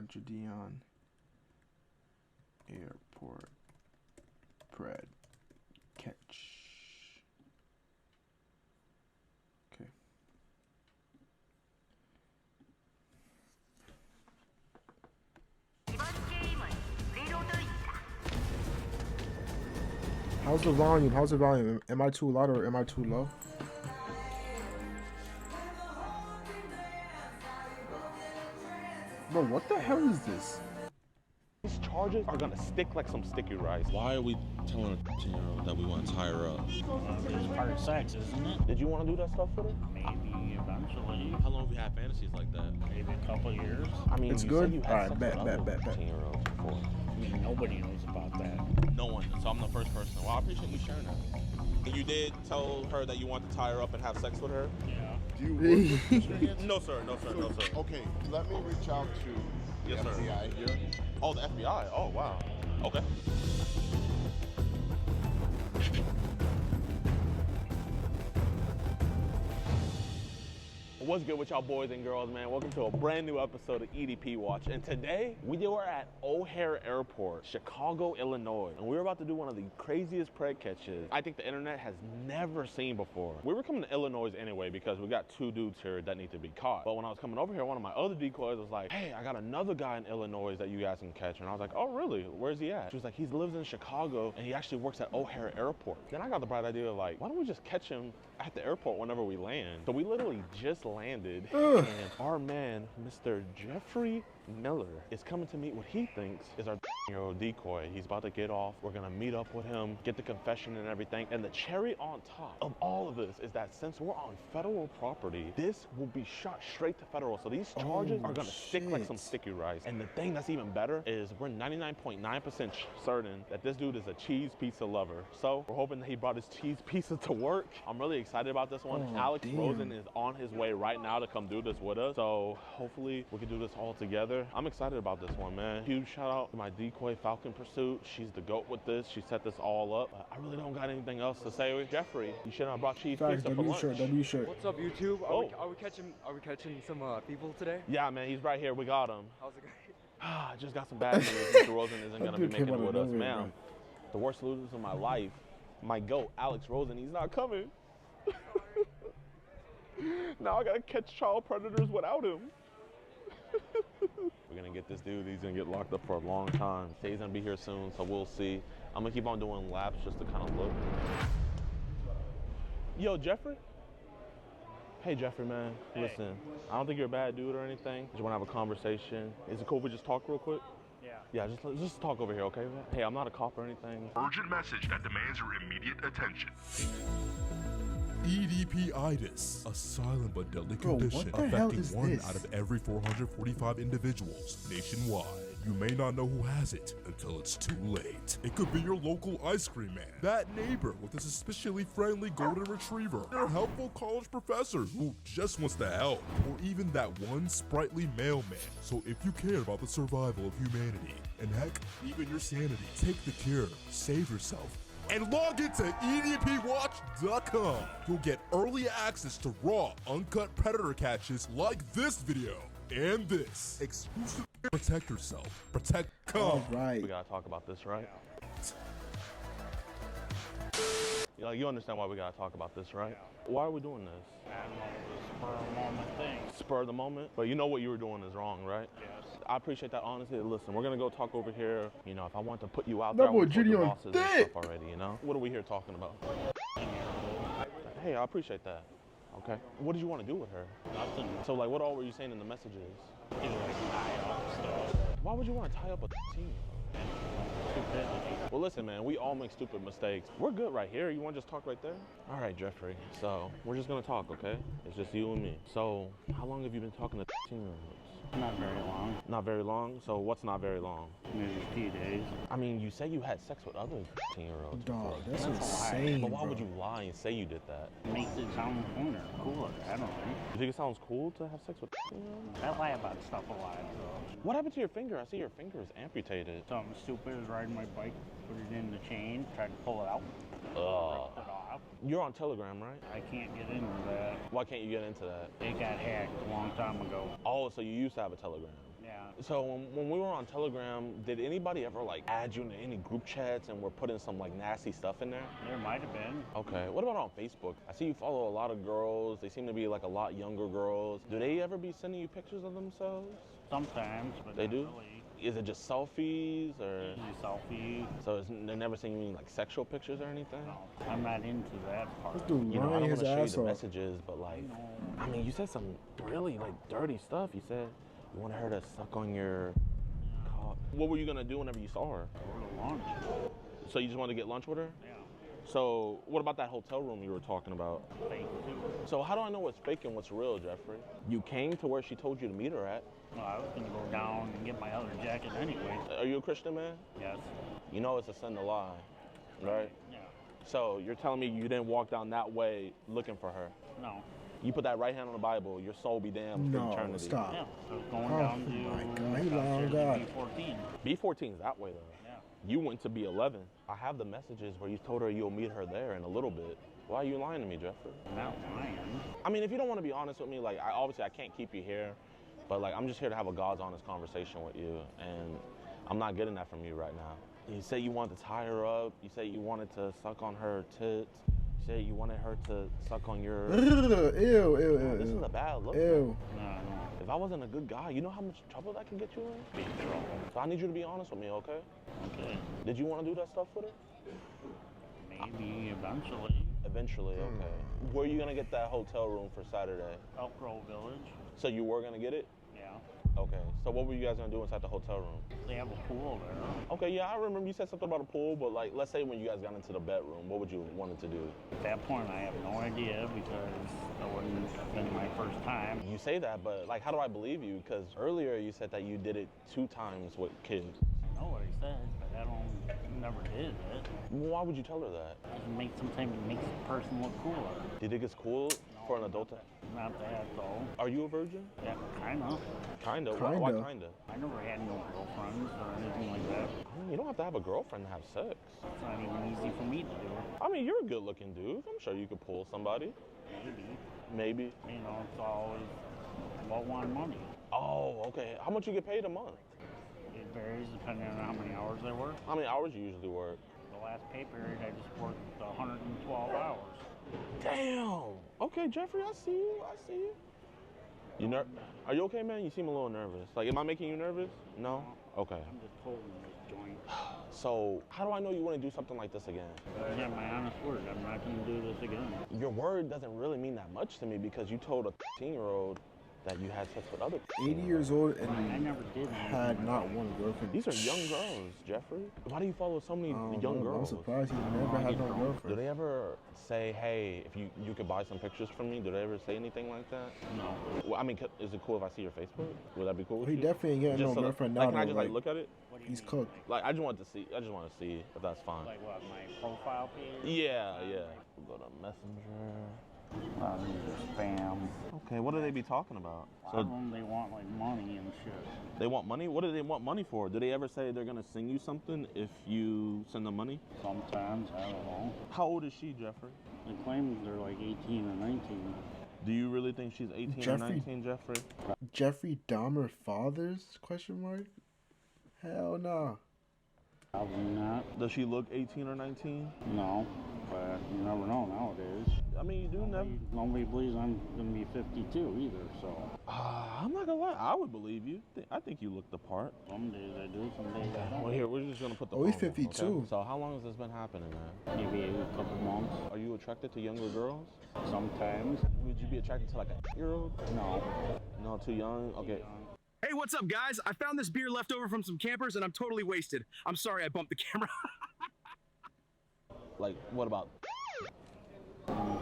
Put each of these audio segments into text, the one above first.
Jidion Pred Catch. Okay. How's the volume? How's the volume? Am I too loud or am I too low? Bro, what the hell is this? These charges are gonna stick like some sticky rice. Why are we telling a 10-year-old that we want to tie her up? It's part of sex, isn't it? Did you want to do that stuff with her? Maybe eventually. How long have you had fantasies like that? Maybe a couple years. I mean, It's you good? said you had Alright, sex bet. with other 10-year-olds before. I mean, nobody knows about that. No one. So I'm the first person. Well, I appreciate you sharing that. You did tell her that you wanted to tie her up and have sex with her? Yeah. Do you work with Mr. Hanson? No, sir. No, sir. No, sir. Okay, let me reach out to the Yes, sir. FBI here. Oh, the FBI. Oh, wow. Okay. What's good with y'all boys and girls, man? Welcome to a brand new episode of EDP Watch. And today, we are at O'Hare Airport, Chicago, Illinois. And we're about to do one of the craziest pred catches I think the internet has never seen before. We were coming to Illinois anyway because we got two dudes here that need to be caught. But when I was coming over here, one of my other decoys was like, hey, I got another guy in Illinois that you guys can catch. And I was like, oh, really? Where's he at? She was like, he lives in Chicago and he actually works at O'Hare Airport. Then I got the bright idea of like, why don't we just catch him at the airport whenever we land? So we literally just landed and our man, Mr. Jeffrey Miller, is coming to meet what he thinks is our year-old decoy. He's about to get off. We're gonna meet up with him, get the confession and everything. And the cherry on top of all of this is that since we're on federal property, this will be shot straight to federal. So these charges are gonna stick like some sticky rice. And the thing that's even better is we're 99.9% certain that this dude is a cheese pizza lover. So we're hoping that he brought his cheese pizza to work. I'm really excited about this one. Alex Rosen is on his way right now to come do this with us. So hopefully we can do this all together. I'm excited about this one, man. Huge shout out to my decoy Falcon Pursuit. She's the GOAT with this. She set this all up. But I really don't got anything else to say. Jeffrey, you shouldn't have brought cheese pizza for lunch. What's up, YouTube? Oh. Are we catching some people today? Yeah, man, he's right here. We got him. How's it going? I just got some bad news. Mr. Rosen isn't gonna be making it with us, man. The worst losers of my life, my GOAT, Alex Rosen, he's not coming. Now I gotta catch child predators without him. We're gonna get this dude. He's gonna get locked up for a long time. He's gonna be here soon, so we'll see. I'm gonna keep on doing laps just to kind of look. Yo, Jeffrey? Hey, Jeffrey, man. Hey. Listen, I don't think you're a bad dude or anything. Just wanna have a conversation. Is it cool if we just talk real quick? Yeah. Yeah, just talk over here, okay? Hey, I'm not a cop or anything. Urgent message that demands your immediate attention. EDP-itis, a silent but deadly Bro, condition what the hell affecting is 1 this? out of every 445 individuals nationwide. You may not know who has it until it's too late. It could be your local ice cream man, that neighbor with a suspiciously friendly golden retriever, your helpful college professor who just wants to help, or even that one sprightly mailman. So if you care about the survival of humanity, and heck, even your sanity, take the cure, save yourself, and log into EDPWatch.com. You'll get early access to raw, uncut predator catches like this video and this. Exclusive. Protect yourself. Protect All com. right. We gotta talk about this, right? You understand why we gotta talk about this, right? Why are we doing this? I don't know, the spur of the moment thing. Spur of the moment? But you know what you were doing is wrong, right? Yes. I appreciate that honesty. Listen, we're gonna go talk over here. You know, if I want to put you out That there, I boy want to put the Jidion bosses and thick. stuff already, you know? What are we here talking about? Hey, I appreciate that. Okay. What did you want to do with her? Nothing. So, like, what all were you saying in the messages? You like tie up stuff. Why would you want to tie up a team? Stupidity. Well, listen, man, we all make stupid mistakes. We're good right here. You want to just talk right there? All right, Jeffrey. So, we're just going to talk, okay? It's just you and me. So, how long have you been talking to teen-year-olds? Not very long. Not very long? So, what's not very long? Maybe a few days. I mean, you say you had sex with other 10-year-olds. Dog, that's That's a lie. insane, But why bro. would you lie and say you did that? Makes it sound funner, cooler. I don't know. You think it sounds cool to have sex with 10-year-olds? I lie about stuff a lot, though. What happened to your finger? I see your finger is amputated. Something stupid is riding my bike, put it in the chain, tried to pull it out, ripped it off. You're on Telegram, right? I can't get into that. Why can't you get into that? It got hacked a long time ago. Oh, so you used to have a Telegram. Yeah. So when we were on Telegram, did anybody ever like add you into any group chats and we're putting some like nasty stuff in there? There might have been. Okay, what about on Facebook? I see you follow a lot of girls. They seem to be like a lot younger girls. Do they ever be sending you pictures of themselves? Sometimes, but They not do? really. Is it just selfies or? Usually selfie. So they're never sending you like sexual pictures or anything? No, I'm not into that part. This dude You know, I lying don't his want to show you ass the off. messages, but like, I mean, you said some really like dirty stuff. You said you wanted her to suck on your cock. What were you gonna do whenever you saw her? Go to lunch. So you just wanted to get lunch with her? Yeah. So what about that hotel room you were talking about? Fake too. So how do I know what's fake and what's real, Jeffrey? You came to where she told you to meet her at. Well, I was gonna go down and get my other jacket anyway. Are you a Christian man? Yes. You know it's a sin to lie, right? Yeah. So you're telling me you didn't walk down that way looking for her? No. You put that right hand on the Bible, your soul be damned for No, eternity. stop. Yeah. I was going Oh down to my God, he lying downstairs God. to B14. B14's that way though. Yeah. You went to B11. I have the messages where you told her you'll meet her there in a little bit. Why are you lying to me, Jeffrey? I'm not lying. I mean, if you don't want to be honest with me, like, obviously I can't keep you here, but like, I'm just here to have a God's honest conversation with you, and I'm not getting that from you right now. You say you wanted to tie her up. You say you wanted to suck on her tits. You say you wanted her to suck on your... Ew. This is a bad look. Ew. No. If I wasn't a good guy, you know how much trouble that can get you in? Be in trouble. So I need you to be honest with me, okay? Okay. Did you want to do that stuff with her? Maybe eventually. Eventually, okay. Where are you going to get that hotel room for Saturday? Elk Grove Village. So you were going to get it? Yeah. Okay. So what were you guys going to do inside the hotel room? They have a pool there. Okay, yeah, I remember you said something about a pool, but like, let's say when you guys got into the bedroom, what would you wanted to do? At that point, I have no idea because that wouldn't have been my first time. You say that, but like, how do I believe you? Because earlier you said that you did it 2 times with kids. I know what he said, but I never did it. Why would you tell her that? Sometimes it makes the person look cooler. Do you think it's cool for an adult to... Not that though. Are you a virgin? Yeah, kinda. Kinda. Why Kinda. kinda? I never had no girlfriends or anything like that. I mean, you don't have to have a girlfriend to have sex. It's not even easy for me to do. I mean, you're a good-looking dude. I'm sure you could pull somebody. Maybe. Maybe. You know, it's always about one money. Oh, okay. How much you get paid a month? It varies depending on how many hours I work. How many hours you usually work? The last pay period, I just worked 112 hours. Damn. Okay, Jeffrey, I see you. I see you. You Are you okay, man? You seem a little nervous. Like, am I making you nervous? No? Okay. I'm just holding this joint. So, how do I know you want to do something like this again? I have my honest word. I'm not going to do this again. Your word doesn't really mean that much to me because you told a 15-year-old that you had sex with other 80 years old I and never did. had not one girlfriend. These are young girls, Jeffrey. Why do you follow so many I don't young know, girls? I'm surprised he never had no Do girlfriend. they ever say, hey, if you could buy some pictures from me? Do they ever say anything like that? No. Well, I mean, is it cool if I see your Facebook? Would that be cool with He you? definitely ain't getting Just no so that- girlfriend like, now. can I though, just like look at it? What do you he's mean? cooked. Like, I just want to see if that's fine. Like what, my profile page? Yeah. We'll go to Messenger. Oh, these are spam. Okay, what do they be talking about? Some of them, they want like money and shit. They want money? What do they want money for? Do they ever say they're gonna send you something if you send them money? Sometimes, I don't know. How old is she, Jeffrey? They claim they're like 18 or 19. Do you really think she's 18 or Jeffrey- 19, Jeffrey? Jeffrey Dahmer fathers? Question mark. Hell no. Probably not. Does she look 18 or 19? No, but you never know nowadays. I mean, you do never. Nobody believes I'm gonna be 52 either, so I'm not gonna lie. I would believe you. I think you look the part. some days I do, some days I don't. Well, here, we're just gonna put the Oh, he's phone down, 52. okay? So how long has this been happening, man? Maybe a couple months. Are you attracted to younger girls? Sometimes. Would you be attracted to like a 8-year-old? No. No, too young? Okay. Hey, what's up, guys? I found this beer left over from some campers, and I'm totally wasted. I'm sorry I bumped the camera. Like, what about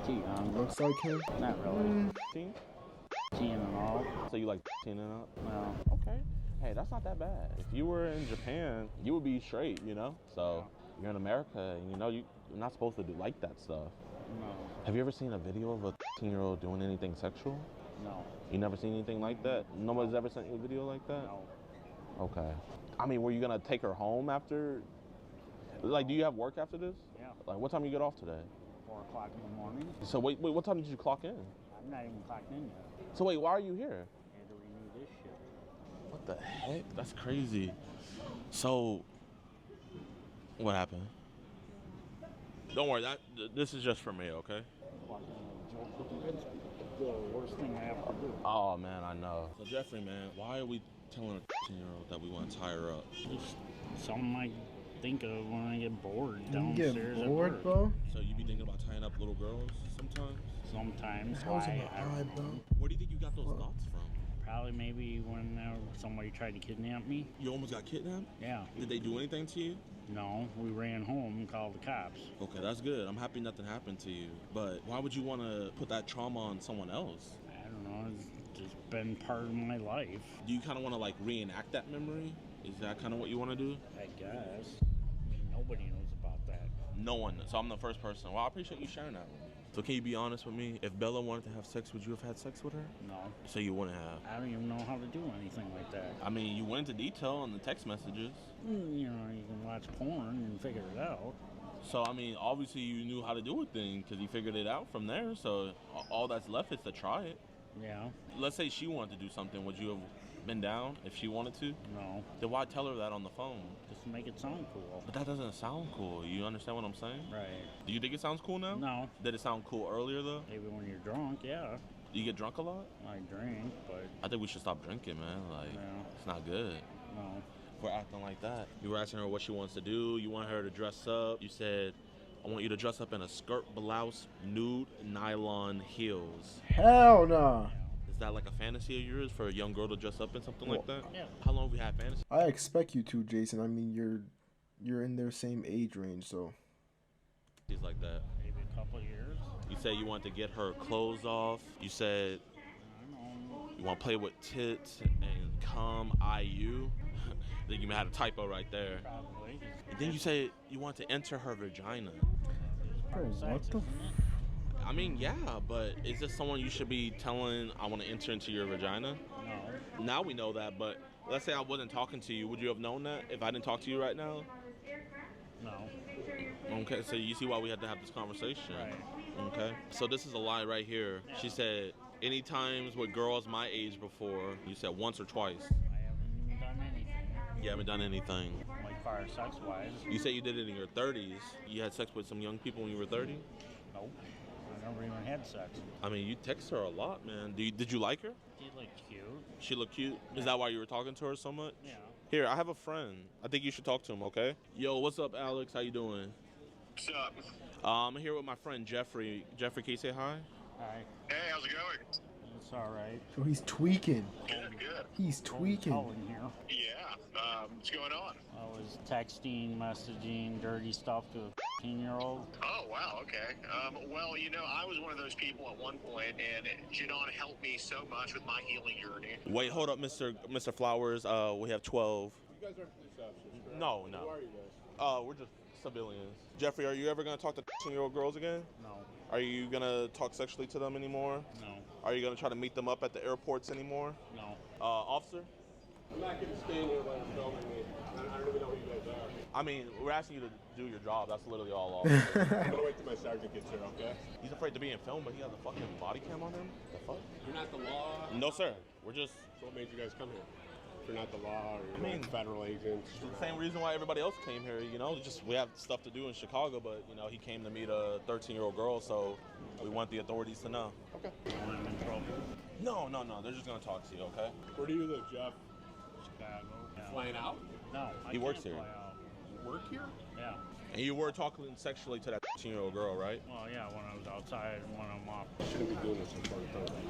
Too young. Looks like him. Not really. teen? Teen and all. So you like teen and up? No. Okay. Hey, that's not that bad. If you were in Japan, you would be straight, you know? So you're in America, and you know you're not supposed to do like that stuff. No. Have you ever seen a video of a 15-year-old doing anything sexual? No. You never seen anything like that? Nobody's ever sent you a video like that? No. Okay. I mean, were you gonna take her home after? Like, do you have work after this? Yeah. Like, what time you get off today? 4 o'clock in the morning. So wait, what time did you clock in? I'm not even clocked in yet. So wait, why are you here? I had to renew this shit. What The heck? That's crazy. So, what happened? Don't worry, this is just for me, okay? The worst thing I have to do. Oh man, I know. So Jeffrey, man, why are we telling a 10-year-old that we want to tie her up? Just something I think of when I get bored You downstairs get at bored, work. bro? So you be thinking about tying up little girls sometimes? Sometimes. How's in Why? my I eye, don't bro? know. Where do you think you got those thoughts from? Probably maybe when somebody tried to kidnap me. You almost got kidnapped? Yeah. Did they do anything to you? No, we ran home and called the cops. Okay, that's good. I'm happy nothing happened to you. But why would you want to put that trauma on someone else? I don't know. It's just been part of my life. Do you kind of want to like reenact that memory? Is that kind of what you want to do? I guess. I mean, nobody knows about that. No one. So I'm the first person. Well, I appreciate you sharing that with me. So can you be honest with me? If Bella wanted to have sex, would you have had sex with her? No. So you wouldn't have. I don't even know how to do anything like that. I mean, you went into detail on the text messages. You know, you can watch porn and figure it out. So, I mean, obviously you knew how to do a thing because you figured it out from there. So all that's left is to try it. Yeah. Let's say she wanted to do something. Would you have been down if she wanted to? No. Then why tell her that on the phone? Just to make it sound cool. But that doesn't sound cool. You understand what I'm saying? Right. Do you think it sounds cool now? No. Did it sound cool earlier, though? Maybe when you're drunk, yeah. Do you get drunk a lot? I drink, but I think we should stop drinking, man. Like, Yeah. it's not good. no. We're acting like that. You were asking her what she wants to do. You want her to dress up. You said, I want you to dress up in a skirt, blouse, nude, nylon heels. Hell nah. Is that like a fantasy of yours for a young girl to dress up in something like that? Yeah. How long have we had fantasy? I expect you to, Jason. I mean, you're in their same age range, so. She's like that. Maybe a couple of years. You said you wanted to get her clothes off. You said I don't know. you want to play with tits and cum, IU. I think you may have a typo right there. Probably. And then you said you want to enter her vagina. Bro, what the? I mean, yeah, but is this someone you should be telling, I want to enter into your vagina? No. Now we know that, but let's say I wasn't talking to you. Would you have known that if I didn't talk to you right now? No. Okay, so you see why we had to have this conversation. Right. Okay. So this is a lie right here. She said, any times with girls my age before, you said once or twice. I haven't even done anything. You haven't done anything. Like far sex wise. You say you did it in your 30s. You had sex with some young people when you were 30? Nope. I never even had sex. I mean, you text her a lot, man. Did you like her? She looked cute. She looked cute? Is that why you were talking to her so much? Yeah. Here, I have a friend. I think you should talk to him, okay? Yo, what's up, Alex? How you doing? What's up? I'm here with my friend Jeffrey. Jeffrey, can you say hi? Hi. Hey, how's it going? It's all right. So he's tweaking. Good, good. He's tweaking. Colin here. Yeah, what's going on? I was texting, messaging, dirty stuff to a 15-year-old. Oh, wow, okay. Well, you know, I was one of those people at one point, and Jidion helped me so much with my healing journey. Wait, hold up, Mr. Flowers. We have 12. You guys aren't police officers, right? No. Who are you guys? We're just civilians. Jeffrey, are you ever going to talk to 15-year-old girls again? No. Are you going to talk sexually to them anymore? No. Are you going to try to meet them up at the airports anymore? No. Officer? I'm not going to stand here while you're filming me. I don't even know who you guys are. I mean, we're asking you to do your job. That's literally all. I'm going to wait till my sergeant gets here, okay? He's afraid to be in film, but he has a fucking body cam on him? The fuck? You're not the law. No, sir. We're just... So what made you guys come here? You're not the law, or I you're mean, not federal agents. It's the same reason why everybody else came here, you know? Just we have stuff to do in Chicago, but, you know, he came to meet a 13-year-old girl, so we want the authorities to know. Okay. I'm in trouble. No. They're just going to talk to you, okay? Where do you live, Jeff? Chicago. Yeah. Flying out? No. He works can't here. fly out. You work here? Yeah. And you were talking sexually to that 13-year-old girl, right? Well, yeah, when I was outside and when I'm off. You shouldn't be doing this in front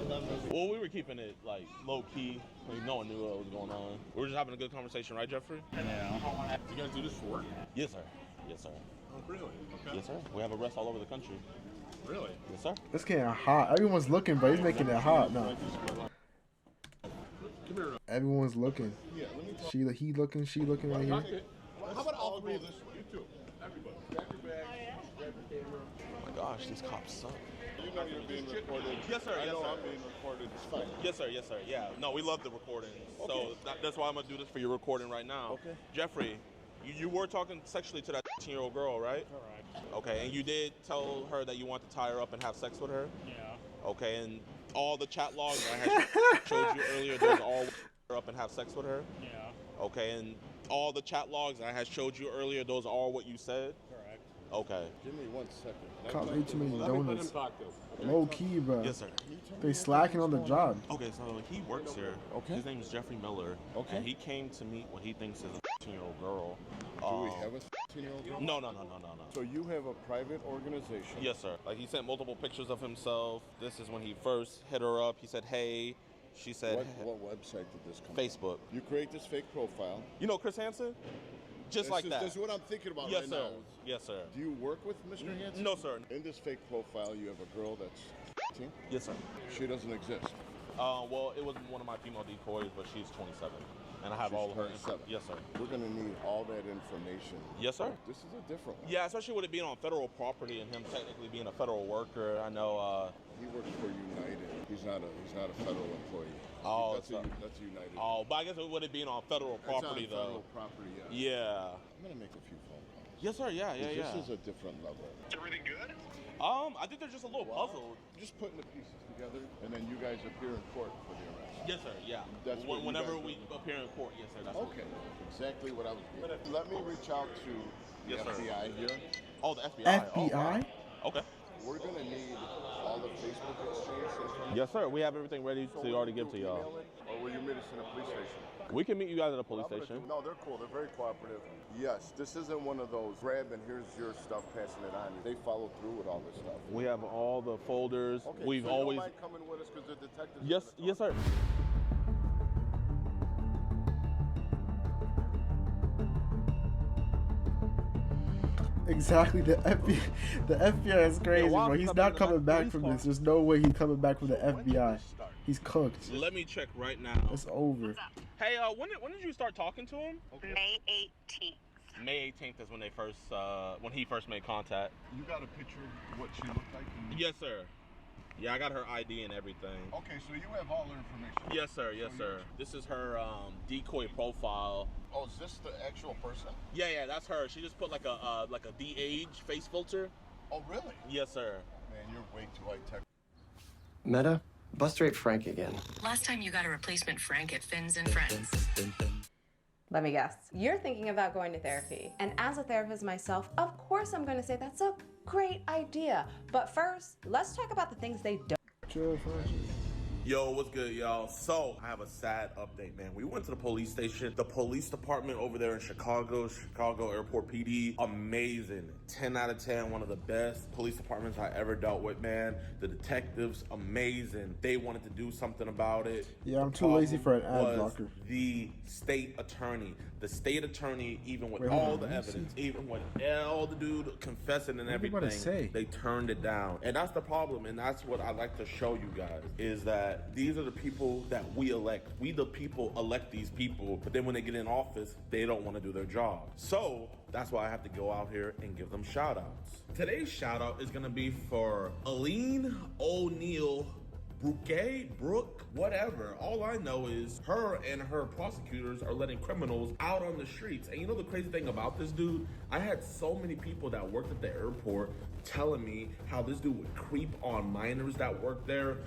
of them. Well, we were keeping it, like, low-key. Like, no one knew what was going on. We were just having a good conversation, right, Jeffrey? Yeah. You guys do this for work? Yes, sir. Yes, sir. Oh, really? Okay. Yes, sir. We have arrests all over the country. Really? Yes, sir. It's getting hot. Everyone's looking, but he's making it hot now. Come here. Everyone's looking. Yeah, let me talk. He looking, she looking right here. Okay. How about all three of this way? You too. Everybody. Grab your bag. Grab your camera. Oh, my gosh, these cops suck. You know you're being recorded. Yes, sir. I Yes, know sir. I'm being recorded. It's fine. Yes, sir. Yes, sir. Yeah. No, we love the recording. So Okay. that's why I'm going to do this for your recording right now. Okay. Jeffrey, you were talking sexually to that 13-year-old girl, right? Correct. Okay, and you did tell her that you want to tie her up and have sex with her? Yeah. Okay, and all the chat logs I had showed you earlier, those are all her up and have sex with her? Yeah, Okay, and all the chat logs I had showed you earlier, those are all what you said? correct. Okay. Give me 1 second. Caught way too many Let me donuts. talk to him. Low key, bro. Yes, sir. They slacking on the job. Okay, so he works here. Okay. His name is Jeffrey Miller. Okay. And he came to meet what he thinks is a 15-year-old girl. Do we have a 15-year-old girl? No. So you have a private organization? Yes, sir. Like, he sent multiple pictures of himself. This is when he first hit her up. He said, hey. She said, What website did this come Facebook. from? You create this fake profile. You know Chris Hansen? Just like that. This is what I'm thinking about Yes, right sir. now. Yes, sir. Do you work with Mr. Hansen? No, sir. In this fake profile, you have a girl that's 15? Yes, sir. She doesn't exist. Well, it was one of my female decoys, but she's 27. And I have She's all of her 27. Yes, sir. We're going to need all that information. Yes, sir. This is a different one. Yeah, especially with it being on federal property and him technically being a federal worker. I know. He works for United. He's not a federal employee. Oh, that's a United. Oh, but I guess with it being on federal property, it's on though. federal property, yeah. Yeah. I'm going to make a few phone calls. Yes, sir. Yeah. This is a different level. Is everything good? I think they're just a little puzzled. Just putting the pieces together, and then you guys appear in court for the arrest. Yes, sir. Yeah. That's what you Whenever guys we do. appear in court, yes, sir. That's Okay, exactly what I was getting. Let me reach out to the Yes, sir. FBI here. Oh, the FBI. FBI? Oh, okay. We're gonna need all the Facebook exchange information. Yes, sir. We have everything ready So to will already you give to email y'all. it, or will you meet us in a police station? We can meet you guys at a police What I'm station. gonna do- No, they're cool. They're very cooperative. Yes, this isn't one of those grab and here's your stuff, passing it on. They follow through with all this stuff. We have all the folders. Okay, We've so you always. don't mind coming with us because the detectives. Yes, yes, sir. Exactly. The FBI is crazy, why bro. is He's he not coming coming in the back police from car? this. There's no way he's coming back from the When did FBI. this start? He's cooked. Let me check right now. It's over. Hey, when did you start talking to him? May 18th. May 18th is when when he first made contact. You got a picture of what she looked like? Yes, sir. Yeah, I got her ID and everything. Okay, so you have all the information. Yes, sir. Yes, sir. This is her decoy profile. Oh, is this the actual person? Yeah, that's her. She just put like a de-age face filter. Oh, really? Yes, sir. Man, you're way too high tech. Meta, bust rate Frank again. Last time you got a replacement Frank at Fins and Friends. Let me guess. You're thinking about going to therapy. And as a therapist myself, of course I'm going to say that's a great idea. But first, let's talk about the things they don't. Yo, what's good, y'all? So, I have a sad update, man. We went to the police station. The police department over there in Chicago Airport PD, amazing. 10 out of 10, one of the best police departments I ever dealt with, man. The detectives, amazing. They wanted to do something about it. Yeah, I'm The too lazy for an problem ad was blocker. The state attorney. The state attorney, even with Wait, hold all on, the let me evidence, even with all the dude confessing and What are you about to everything, say? they turned it down. And that's the problem, and that's what I like to show you guys, is that these are the people that we elect. We the people elect these people, but then when they get in office, they don't want to do their job. So that's why I have to go out here and give them shout outs. Today's shout out is gonna be for Aline O'Neill Brooke, whatever. All I know is her and her prosecutors are letting criminals out on the streets. And you know the crazy thing about this dude? I had so many people that worked at the airport telling me how this dude would creep on minors that worked there.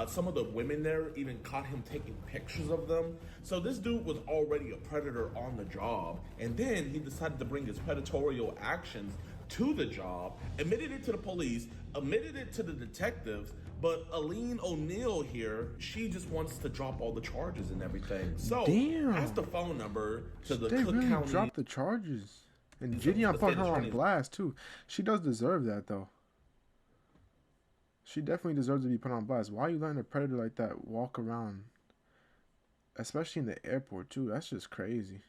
Some of the women there even caught him taking pictures of them. So this dude was already a predator on the job. And then he decided to bring his predatory actions to the job, admitted it to the police, admitted it to the detectives. But Aline O'Neill here, she just wants to drop all the charges and everything. So Damn. that's the phone number to the They Cook really County. dropped the charges. And The Jidion put state her on attorney. blast, too. She does deserve that, though. She definitely deserves to be put on blast. Why are you letting a predator like that walk around? Especially in the airport, too. That's just crazy.